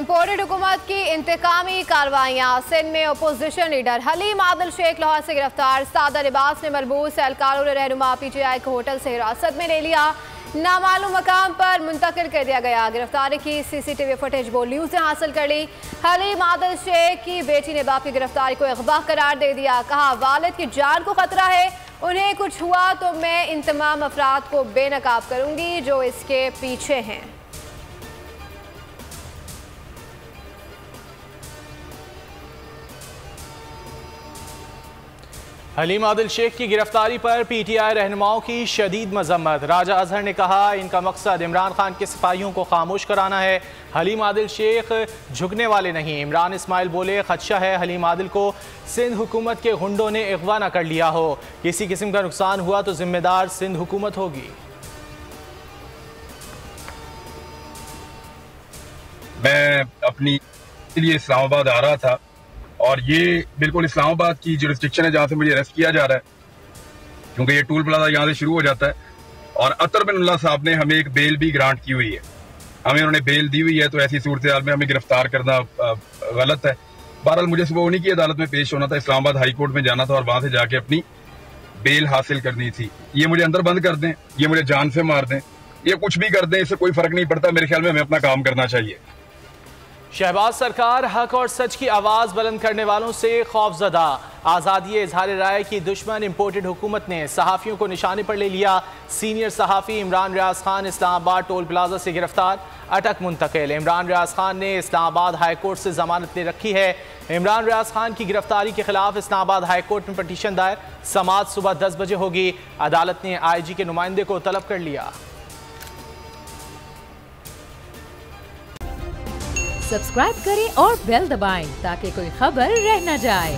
Imported हुकूमत की इंतकामी कार्रवाइयाँ। सिंध में अपोजिशन लीडर हलीम आदिल शेख लाहौर से गिरफ्तार। सादा लिबास में मलबूस एहलकारों ने रहनुमा PTI को होटल से हिरासत में ले लिया। नामालूम मकाम पर मुंतकिल कर दिया गया। गिरफ्तारी की CCTV फुटेज बोल न्यूज़ ने हासिल कर ली। हलीम आदिल शेख की बेटी ने बाप की गिरफ्तारी को अगवा करार दे दिया। कहा, वालिद की जान को खतरा है, उन्हें कुछ हुआ तो मैं इन तमाम अफराद को बेनकाब करूंगी जो इसके पीछे हैं। हलीम आदिल शेख की गिरफ्तारी पर PTI रहनुमाओं की शदीद मजम्मत। राजा अजहर ने कहा, इनका मकसद इमरान खान के सिपाहियों को खामोश कराना है। हलीम आदिल शेख झुकने वाले नहीं। इमरान इस्माइल बोले, खदशा है हलीम आदिल को सिंध हुकूमत के गुंडों ने अगवा न कर लिया हो। किसी किस्म का नुकसान हुआ तो जिम्मेदार सिंध हुकूमत होगी। मैं अपनी लिए इस्लामाबाद आ रहा था और ये बिल्कुल इस्लामाबाद की जुरिस्डिक्शन है जहाँ से मुझे अरेस्ट किया जा रहा है, क्योंकि ये टूल प्लाजा यहाँ से शुरू हो जाता है। और अतर बिन अल्लाह साहब ने हमें एक बेल भी ग्रांट की हुई है, हमें उन्होंने बेल दी हुई है, तो ऐसी सूरत हाल में हमें गिरफ्तार करना गलत है। बहरहाल मुझे सुबह उन्हीं की अदालत में पेश होना था, इस्लामाबाद हाई कोर्ट में जाना था और वहां से जाके अपनी बेल हासिल करनी थी। ये मुझे अंदर बंद कर दें, ये मुझे जान से मार दें, ये कुछ भी कर दें, इससे कोई फर्क नहीं पड़ता। मेरे ख्याल में हमें अपना काम करना चाहिए। शहबाज सरकार हक और सच की आवाज़ बुलंद करने वालों से खौफजदा। आज़ादी इजहार राय की दुश्मन इम्पोर्टेड हुकूमत ने सहाफ़ियों को निशाने पर ले लिया। सीनियर सहाफ़ी इमरान रियाज खान इस्लामाबाद टोल प्लाजा से गिरफ्तार, अटक मुंतकिल। इमरान रियाज खान ने इस्लामाबाद हाई कोर्ट से जमानत ले रखी है। इमरान रियाज खान की गिरफ्तारी के खिलाफ इस्लामाबाद हाई कोर्ट में पटिशन दायर। समाअत सुबह 10 बजे होगी। अदालत ने IG के नुमाइंदे को तलब कर लिया। सब्सक्राइब करें और बेल दबाएं ताकि कोई खबर रह न जाए।